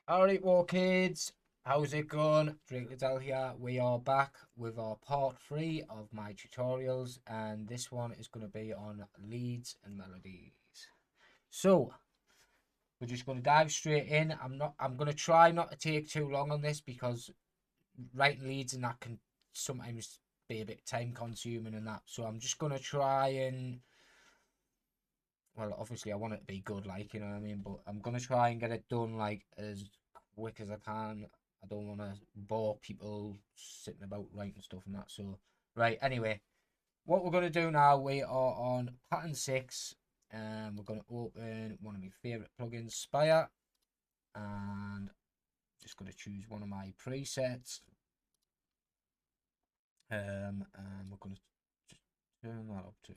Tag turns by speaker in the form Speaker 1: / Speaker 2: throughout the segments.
Speaker 1: Alright, well, kids, how's it going? Drake Liddell here. We are back with our part 3 of my tutorials, and this one is going to be on leads and melodies. So, we're just going to dive straight in. I'm going to try not to take too long on this because writing leads and that can sometimes be a bit time consuming and that. So, I'm just going to try and, well, obviously I want it to be good, like, you know what I mean, but I'm going to try and get it done, like, as quick as I can. I don't want to bore people sitting about writing stuff and that. So, right, anyway, what we're going to do now, we are on pattern 6, and we're going to open one of my favourite plugins, Spire, and just going to choose one of my presets, and we're going to just turn that up to,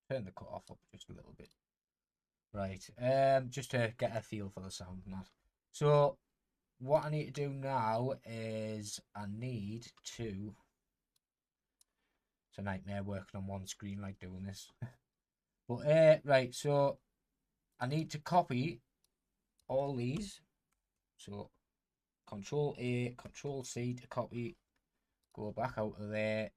Speaker 1: turn the cutoff up just a little bit. Right, just to get a feel for the sound and that. So what I need to do now is I need to, it's a nightmare working on one screen like doing this. But right, so I need to copy all these. So Control A, Control C to copy, go back out of there.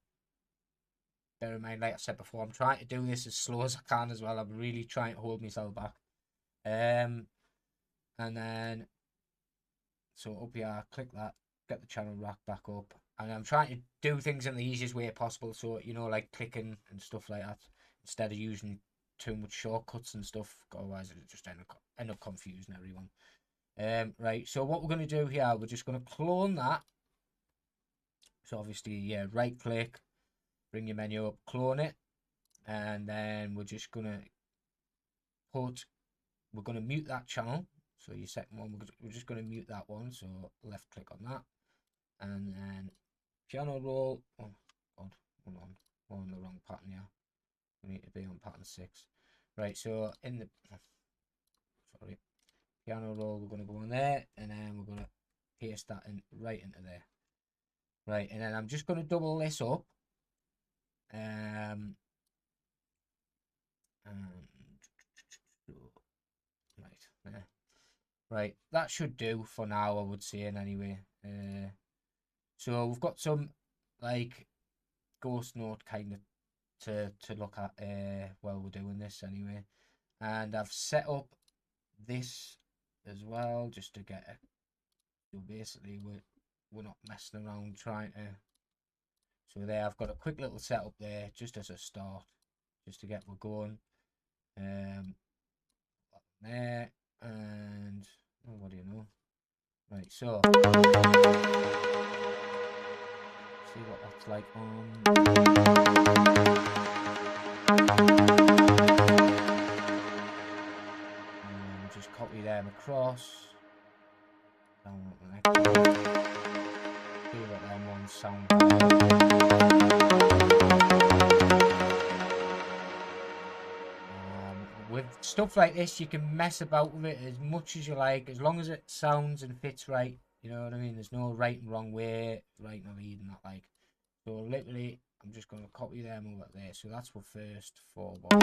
Speaker 1: Bear in mind, like I said before, I'm trying to do this as slow as I can as well. I'm really trying to hold myself back. And then, so up here, click that, get the channel rack back up. And I'm trying to do things in the easiest way possible. So, you know, like clicking and stuff like that, instead of using too much shortcuts and stuff. Otherwise, it'll just end up confusing everyone. Right, so what we're going to do here, we're just going to clone that. So obviously, yeah, right click, bring your menu up, clone it, and then we're just gonna we're gonna mute that channel. So your second one, we're just gonna mute that one. So left click on that, and then piano roll. Oh God, hold on, we're on the wrong pattern here. We need to be on pattern 6. Right, so in the piano roll, we're gonna go on there, and then we're gonna paste that in right into there. Right, and then I'm just gonna double this up. Right, that should do for now, I would say, anyway. So we've got some like ghost note kind of to look at while we're doing this anyway, and I've set up this as well just to get it. So basically we're not messing around trying to. So there, I've got a quick little setup there just as a start, just to get we're going. There, and oh, what do you know? Right, so see what that's like on. And just copy them across. Down the next one. See what them ones sound like. With stuff like this, you can mess about with it as much as you like, as long as it sounds and fits right. You know what I mean? There's no right and wrong way, right and lead and that, like. So literally, I'm just going to copy them over there. So that's our first 4 bars.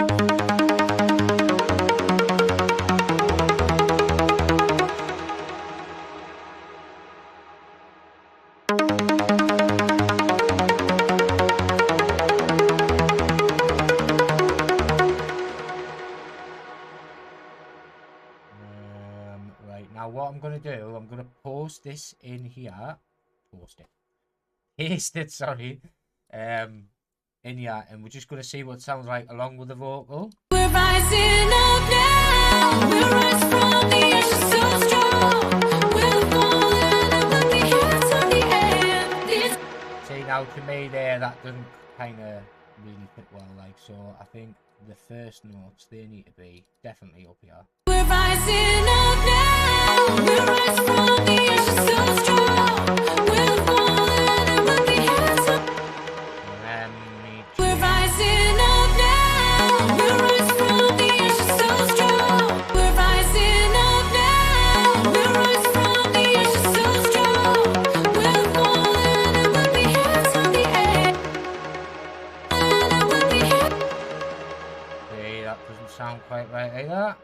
Speaker 1: Now what I'm going to do, I'm going to post this in here. Paste it, sorry. In here, and we're just going to see what it sounds like along with the vocal. We're rising up now. We'll rise from the ashes so strong. We'll fall but the hands of the air. See, now to me there, that doesn't kind of really fit well, like, so I think the first notes, they need to be definitely up here. We're rising up now. We'll rise from the ashes so strong. We'll fall but the hands of. And then we're rising up now. We'll rise from the ashes so strong. We're rising up now. We'll rise from the ashes so strong. We'll fall but the hands of the air. See, that doesn't sound quite right either.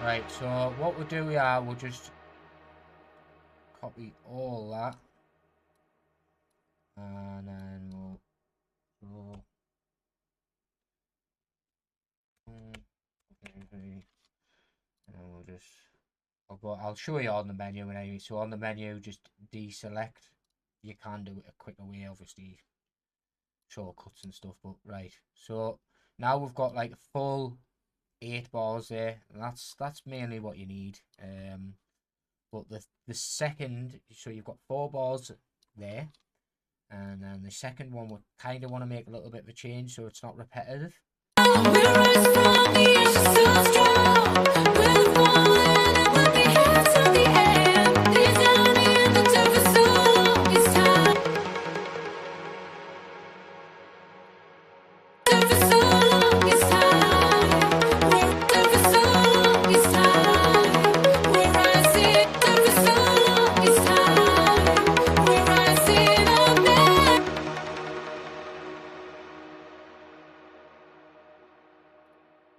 Speaker 1: Right, so what we'll do here, we'll just copy all that. And then we'll go. And we'll just, I'll show you on the menu anyway. So on the menu, just deselect. You can do it a quicker way, obviously, shortcuts and stuff, but right. So now we've got like a full 8 bars there, and that's mainly what you need. But the second, so you've got 4 bars there, and then the second one we kind of want to make a little bit of a change so it's not repetitive.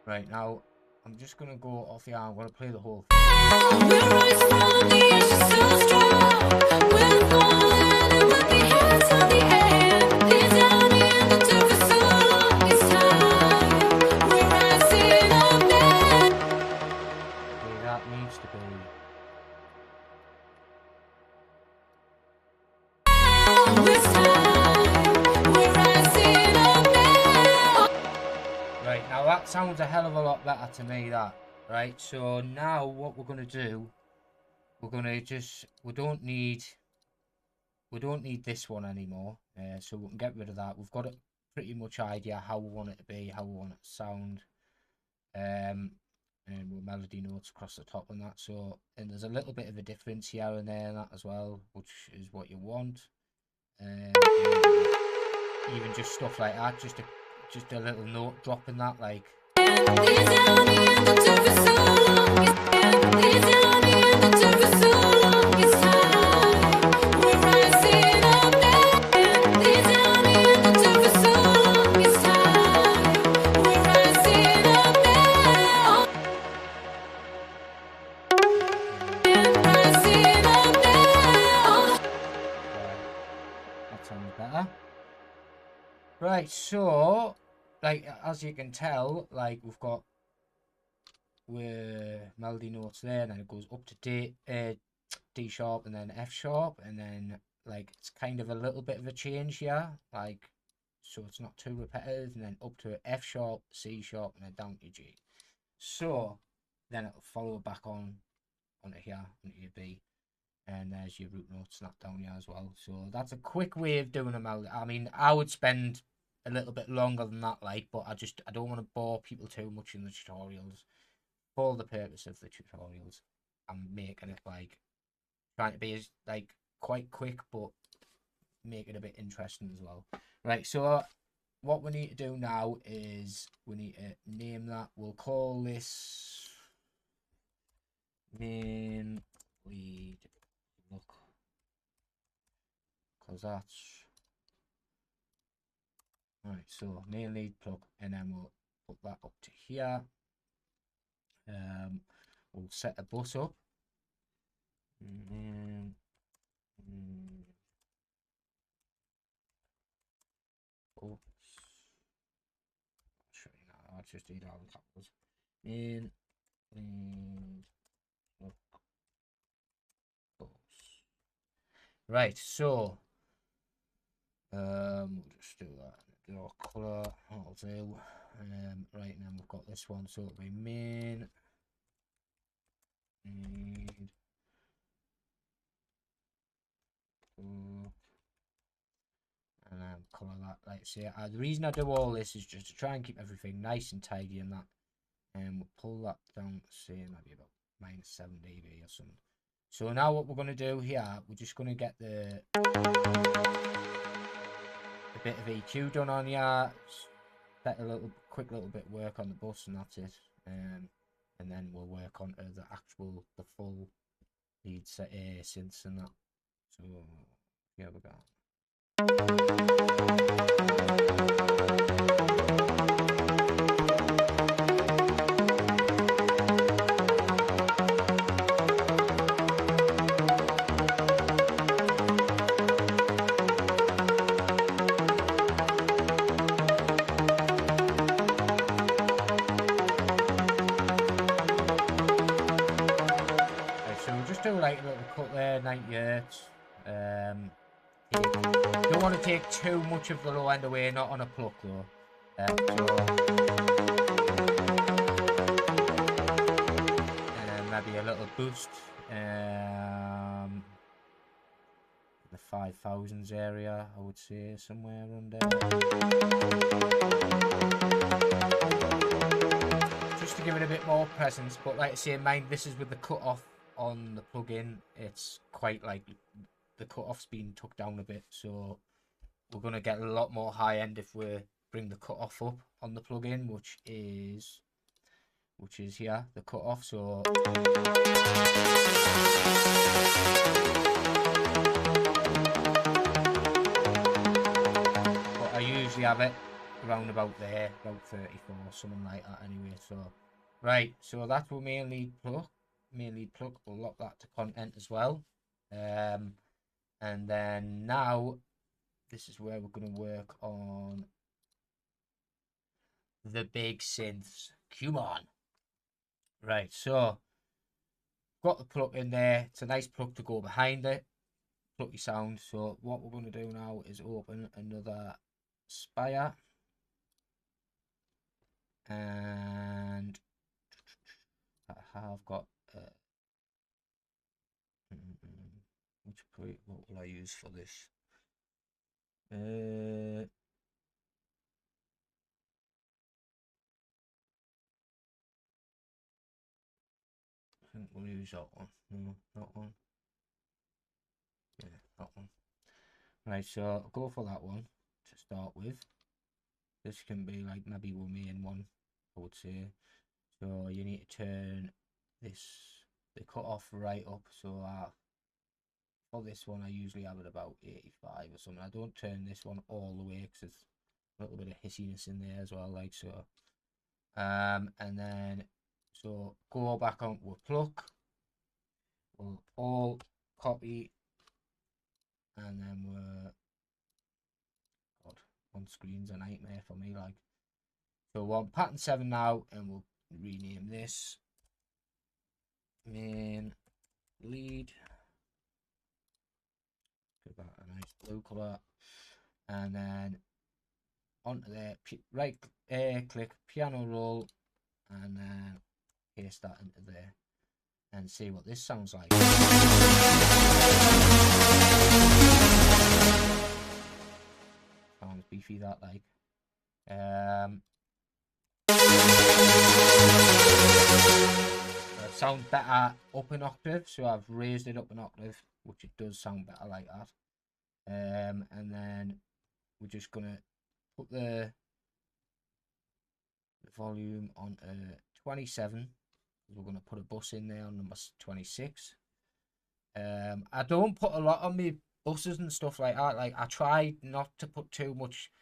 Speaker 1: Right, now I'm just going to go off here. I'm going to play the whole thing. That needs to be. Right, now that sounds a hell of a lot better to me, that. Right, so now what we're going to do, we're going to just, we don't need this one anymore, so we can get rid of that. We've got a pretty much idea how we want it to be, how we want it to sound, and with melody notes across the top and that. So, and there's a little bit of a difference here and there and that as well, which is what you want. Even just stuff like that, just a little note drop in that, like. That sounds better. Right, so, like, as you can tell, like, we've got melody notes there, and then it goes up to D sharp, and then F sharp, and then, like, it's kind of a little bit of a change here, like, so it's not too repetitive, and then up to F sharp, C sharp, and then down to G. So, then it'll follow back onto here, onto your B. And there's your root note snap down here as well. So that's a quick way of doing a melody. I mean, I would spend a little bit longer than that, like, but I don't want to bore people too much in the tutorials. For the purpose of the tutorials, I'm making it like trying to be as like quite quick, but make it a bit interesting as well. Right. So what we need to do now is we need to name that. We'll call this main lead. Look, because that's right. So main lead plug, and then we'll put that up to here. We'll set a bus up, and then oops, I'll show you now. I'll just read all the capitals. Main lead plug bus. Right, so we'll just do that. Draw colour, that'll do. Right, and then we've got this one, so it'll be main lead and then colour that. Like say, the reason I do all this is just to try and keep everything nice and tidy and that. And we'll pull that down to say maybe about -7 dB or something. So now what we're going to do here, we're just going to get a bit of EQ done on here, set a quick little bit of work on the bus, and that's it. And then we'll work on the full lead synths and that. So here we go. just do like a little cut there, 90 hertz. Don't want to take too much of the low end away, not on a pluck though. And then maybe a little boost. The 5000s area, I would say, somewhere around there. Just to give it a bit more presence, but like I say, mind this is with the cutoff on the plugin. It's quite like the cutoff's been tucked down a bit, so we're gonna get a lot more high end if we bring the cutoff up on the plugin, which is here, the cutoff. So I usually have it around about there, about 34, something like that anyway. So right, so that will mainly Pluck. We'll lock that to content as well. And then now this is where we're going to work on the big synths. Come on. Right, so got the Pluck in there. It's a nice plug to go behind it. Plucky sound. So what we're going to do now is open another Spire, and I have got what will I use for this? I think we'll use that one. No, that one. Yeah, that one. Right, so I'll go for that one to start with. This can be like maybe our main one, I would say. So you need to turn the cutoff right up. So for this one, I usually have it about 85 or something. I don't turn this one all the way because there's a little bit of hissiness in there as well, like so. And then so go back onto a Pluck. We'll all copy, and then God, on screen's a nightmare for me, like. So we're on pattern 7 now, and we'll rename this main lead. Give that a nice blue color, and then onto there, right click piano roll, and then paste that into there, and see what this sounds like. Sounds beefy, that, like. It sounds better up an octave, so I've raised it up an octave, which it does sound better like that. And then we're just gonna put the volume on 27. We're gonna put a bus in there on number 26. I don't put a lot on me buses and stuff like that. Like, I try not to put too much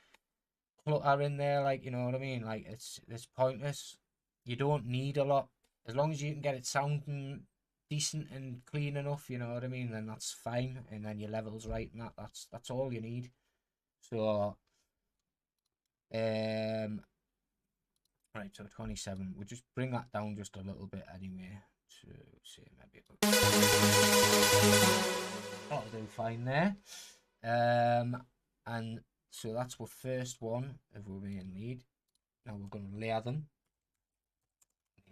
Speaker 1: clutter in there, like, you know what I mean? Like, it's pointless. You don't need a lot. As long as you can get it sounding decent and clean enough, you know what I mean, then that's fine. And then your level's right, and that's all you need. So right, so 27. We'll just bring that down just a little bit anyway, to say maybe that'll do fine there. And so that's our first one of our main lead. Now we're going to layer them.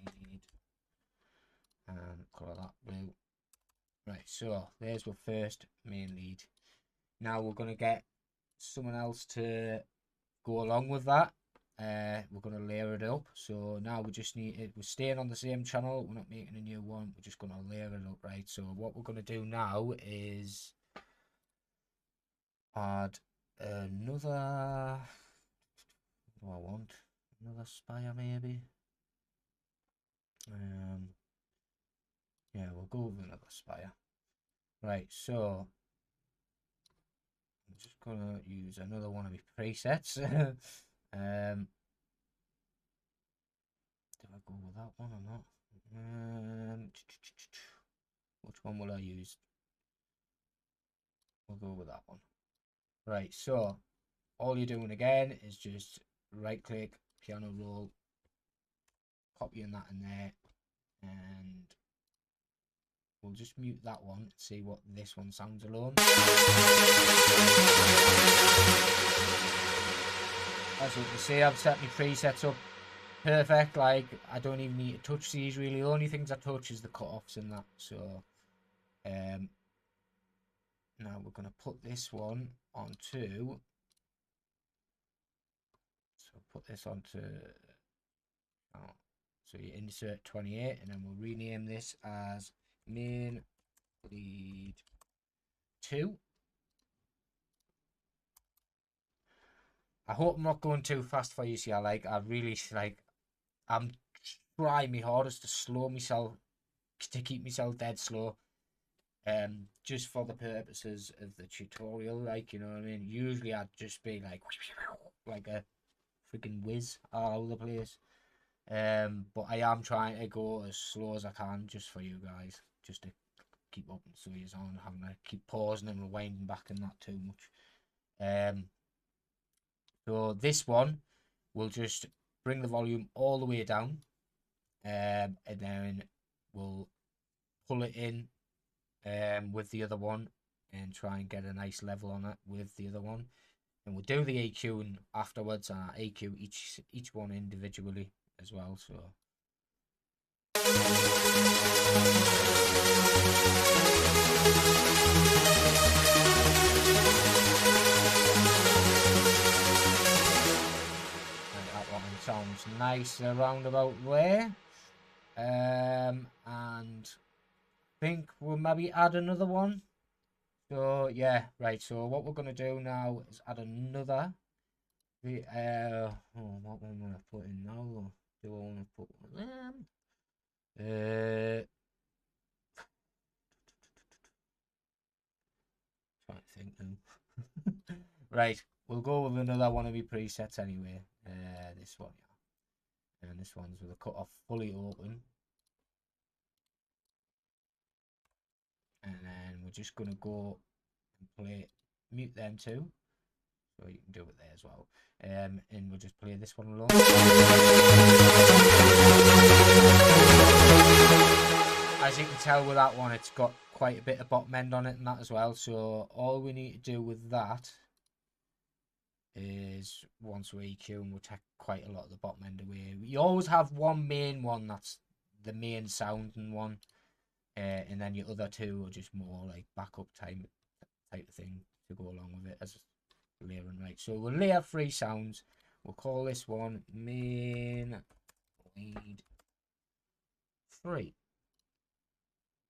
Speaker 1: Lead, and colour that blue. Right, so there's our first main lead. Now we're going to get someone else to go along with that. We're going to layer it up. So now we just need it. We're staying on the same channel. We're not making a new one. We're just going to layer it up, right? So what we're going to do now is add another. What do I want? Another Spire, maybe. Yeah, we'll go with another Spire. Right, so I'm just gonna use another one of my presets. Do I go with that one or not? Which one will I use? We'll go with that one. Right, so all you're doing again is just right click, piano roll, copying that in there, and we'll just mute that one and see what this one sounds alone. As you can see, I've set my presets up perfect. Like, I don't even need to touch these really. The only things I touch is the cut-offs and that. So now we're going to put this one onto, so put this onto, so you insert 28, and then we'll rename this as main lead 2. I hope I'm not going too fast for you, see. I'm trying my hardest to slow myself, to keep myself dead slow, just for the purposes of the tutorial, like, you know what I mean. Usually I'd just be like a freaking whiz all over the place, but I am trying to go as slow as I can just for you guys, just to keep up, so you're on having to keep pausing and rewinding back and not too much. So this one will just bring the volume all the way down, and then we'll pull it in with the other one and try and get a nice level on it with the other one, and we'll do the EQing afterwards, and EQ each one individually as well. So that one sounds nice around about there, and I think we'll maybe add another one. So yeah, right, so what we're going to do now is add another. What one will I put in now? Do I want to put one of them? Trying to think now. Right, we'll go with another one of my presets anyway. This one, yeah. And this one's with a cut off fully open. And then we're just going to go and mute them too, so you can do it there as well. And we'll just play this one along. As you can tell with that one, it's got quite a bit of bottom end on it and that as well. So all we need to do with that is, once we EQ, we'll take quite a lot of the bottom end away. You always have one main one that's the main sounding one. And then your other two are just more like backup type of thing to go along with it as layering. Right, so we'll layer 3 sounds. We'll call this one main lead 3,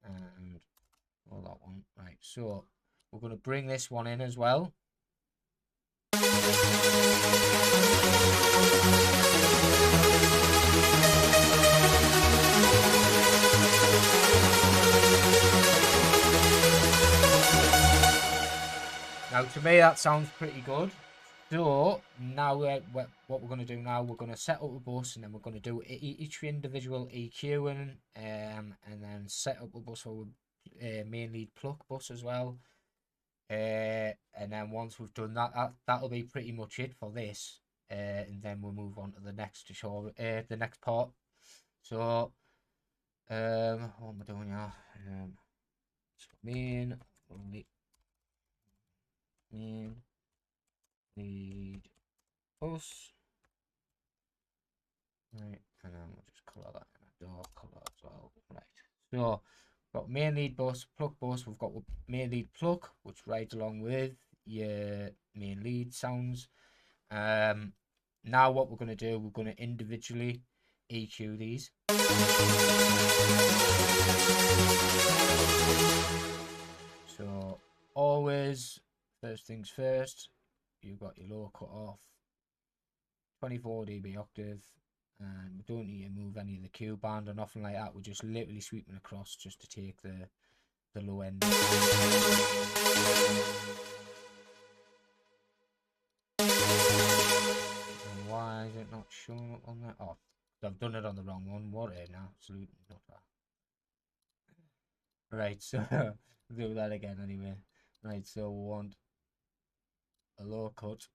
Speaker 1: and all that one. Right, so we're going to bring this one in as well. Now, to me, that sounds pretty good. So now what we're going to do now, we're going to set up a bus, and then we're going to do each individual EQing, and then set up a bus for main lead Pluck bus as well. And then once we've done that, that'll be pretty much it for this. And then we'll move on to the next the next part. So what am I doing now? So main lead bus, right, and then we'll just colour that in a dark colour as well. Right, so we've got main lead bus, Pluck bus. We've got main lead Pluck, which rides along with your main lead sounds. Now what we're going to do, we're going to individually EQ these. So always, first things first, you've got your low cut off, 24 dB octave, and we don't need to move any of the Q band or nothing like that. We're just literally sweeping across just to take the low end. And why is it not showing up on that? Oh, I've done it on the wrong one. What an absolute nutter. Right, so do that again anyway. Right, so we want a low cut,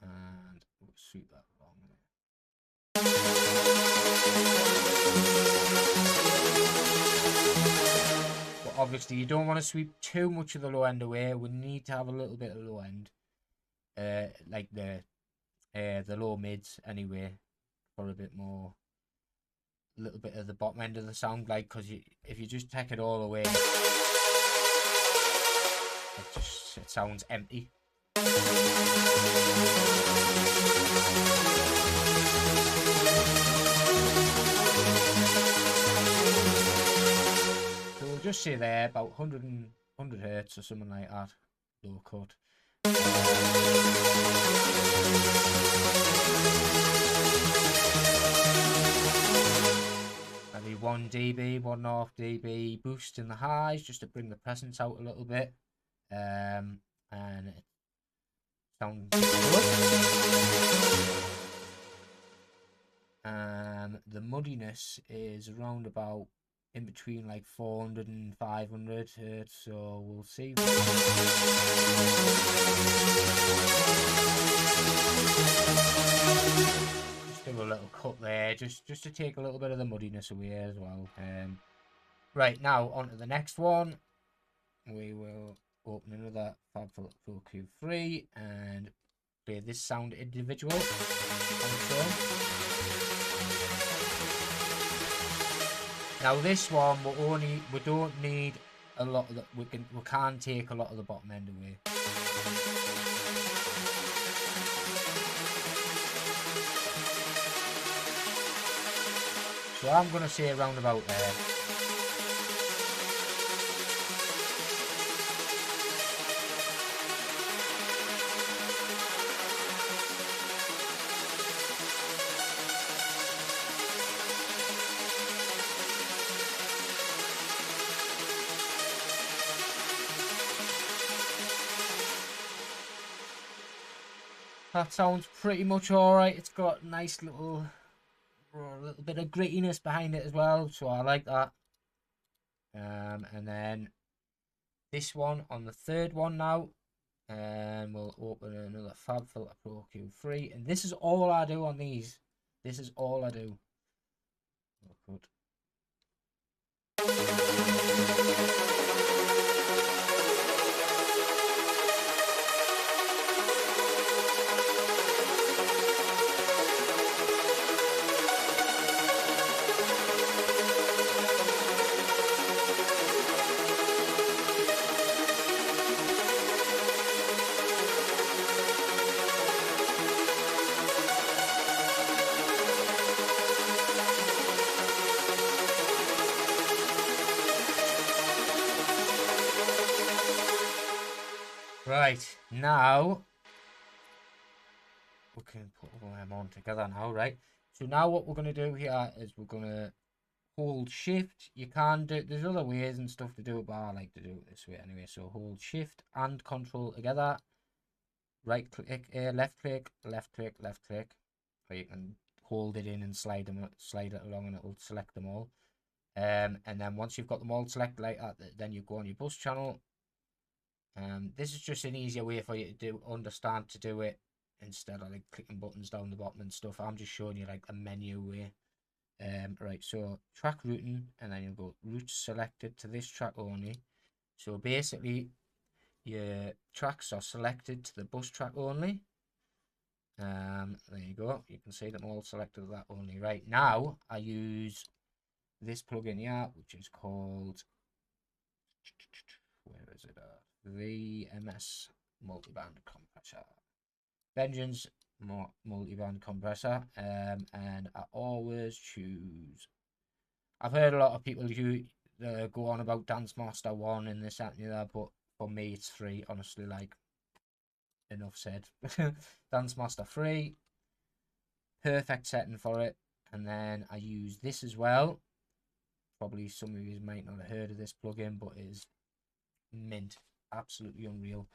Speaker 1: and we'll sweep that along there. obviously you don't want to sweep too much of the low end away. We need to have a little bit of low end, like the low mids anyway, for a bit more, a little bit of the bottom end of the sound, like, because if you just take it all away, it sounds empty. So we'll just say there about 100 hertz or something like that, low cut. Maybe 1 dB, 1.5 dB boost in the highs just to bring the presence out a little bit. And it sounds good. The muddiness is around about in between like 400 and 500 hertz, so we'll see. Just do a little cut there, just to take a little bit of the muddiness away as well. Right, now on to the next one. We will open another FabFilter Pro Q3 and play this sound individual. Now this one we don't need a lot of the, we can take a lot of the bottom end away. So I'm gonna say around about there. That sounds pretty much alright. It's got a nice little bit of grittiness behind it as well, so I like that. And then this one on the third one now, and we'll open another FabFilter Pro Q3, and this is all I do on these. This is all I do. Oh, good. Right, now we can put all them on together now, right? So now what we're going to do here is we're going to hold shift. You can do, there's other ways and stuff to do it, but I like to do it this way anyway. So hold shift and control together. Right click, left click, left click, left click. Or you can hold it in and slide it along and it'll select them all. And then once you've got them all selected like that, then you go on your bus channel. This is just an easier way for you to understand to do it instead of like clicking buttons down the bottom and stuff. I'm just showing you like a menu way. Right, so track routing, and then you'll go route selected to this track only. So basically your tracks are selected to the bus track only. There you go, you can see them all selected to that only. Right, now I use this plugin here, which is called, where is it at? VMS multiband compressor. Vengeance multiband compressor. And I always choose, I've heard a lot of people go on about Dance Master 1 and this, that, and the other, but for me it's 3, honestly, like, enough said. Dance Master 3, perfect setting for it. And then I use this as well. Probably some of you might not have heard of this plugin, but it is mint, absolutely unreal.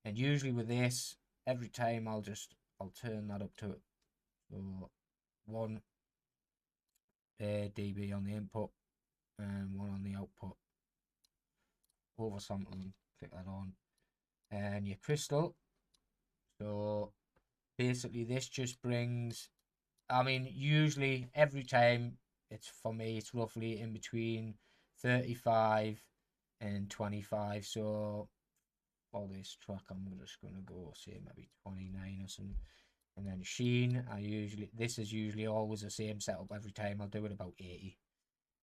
Speaker 1: And usually with this, every time I'll turn that up to it. So 1 dB on the input and 1 on the output. Oversampling, click that on, and your crystal. So basically this just brings, I mean, usually every time, it's, for me, it's roughly in between 35 and 25. So for this track, I'm just gonna go say maybe 29 or something. And then Sheen, this is usually always the same setup every time. I'll do it about 80,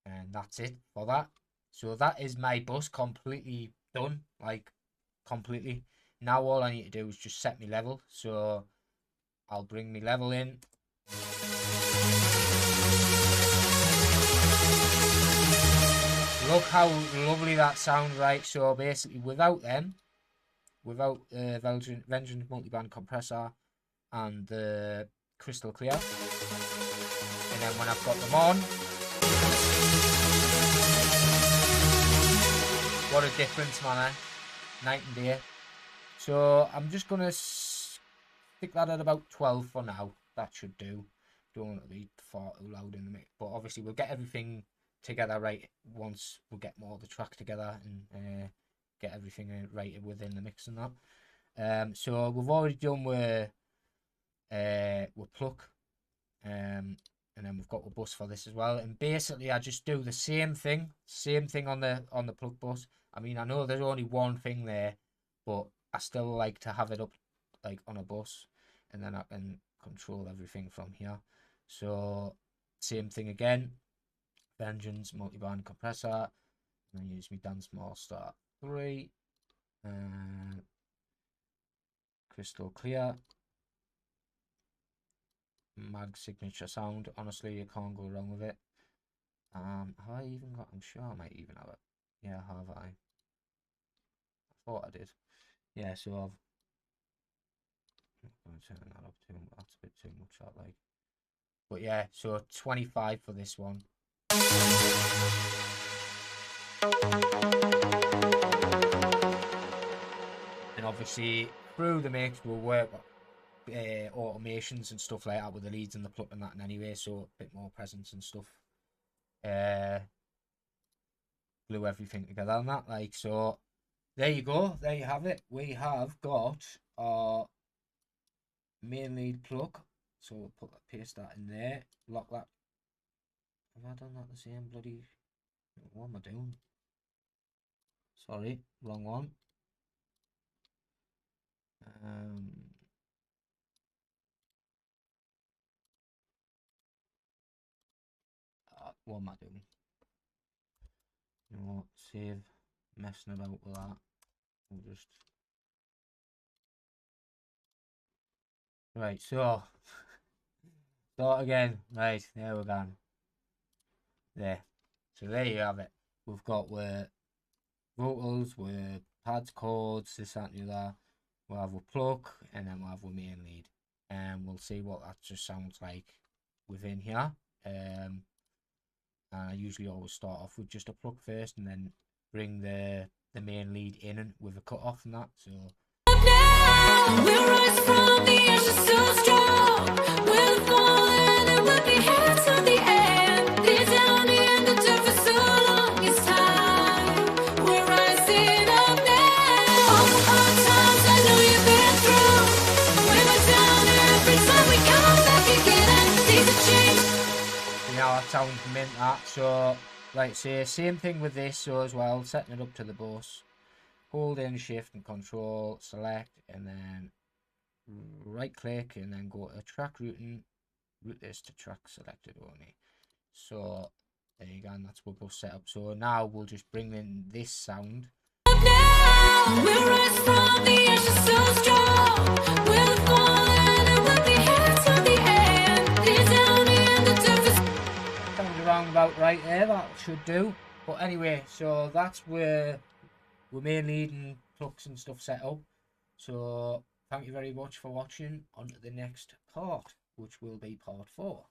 Speaker 1: and that's it for that. So that is my bus completely done, like completely. Now all I need to do is just set my level. So I'll bring my level in. Look how lovely that sounds, right? So basically without them, without Vengeance multiband compressor and the crystal clear, and then when I've got them on, what a difference, man, night and day. So I'm just gonna stick that at about 12 for now. That should do. Don't want to be far too loud in the mix, but obviously we'll get everything together right once we'll get more of the track together and get everything right within the mix and that. So we've already done with Pluck, and then we've got a bus for this as well. And basically I just do the same thing on the Pluck bus. I mean, I know there's only one thing there, but I still like to have it up like on a bus, and then I can control everything from here. So same thing again, Vengeance multiband compressor, and then use me Dance Master 3 and crystal clear, mag signature sound. Honestly, you can't go wrong with it. Have I even got? I'm sure I might even have it. Yeah, have I? I thought I did. Yeah, so I'm going to turn that up too. That's a bit too much, I like. But yeah, so 25 for this one. And obviously through the mix we'll work automations and stuff like that with the leads and the pluck and that, and anyway, so a bit more presence and stuff. Glue everything together and that, like. So there you go, there you have it. We have got our main lead plug, so we'll put that, paste that in there, lock that. Have I done that the same bloody? What am I doing? Sorry, wrong one. What am I doing? You know what? Save messing about with that. We'll just right. So start again. Right, there we're gone. There. So there you have it. We've got vocals, with pads, chords, this, that, and the other. We'll have a pluck, and then we'll have a main lead, and we'll see what that just sounds like within here. And I usually always start off with just a pluck first, and then bring the main lead in and with a cut off and that. So we'll rise from the ashes so strong. We'll fall and we'll be hands on the end. These down in the dirt for so long. It's time. We're rising up now. All the hard times I know you've been through. We're not down every time we come back again. And things have changed. You know, that sounds mint, that. So, like, say, same thing with this, so as well, setting it up to the bus. Hold in shift and control, select, and then right click, and then go to track routing, route this to track selected only. So there you go, and that's what we'll set up. So now we'll just bring in this sound. Now we'll rise from the ashes so strong. We'll fall and we'll be hands on the end. These down in the dirt. Sounds around about right there, that should do. But anyway, so that's where we're main leading plucks and stuff set up. So thank you very much for watching. On to the next part, which will be part 4.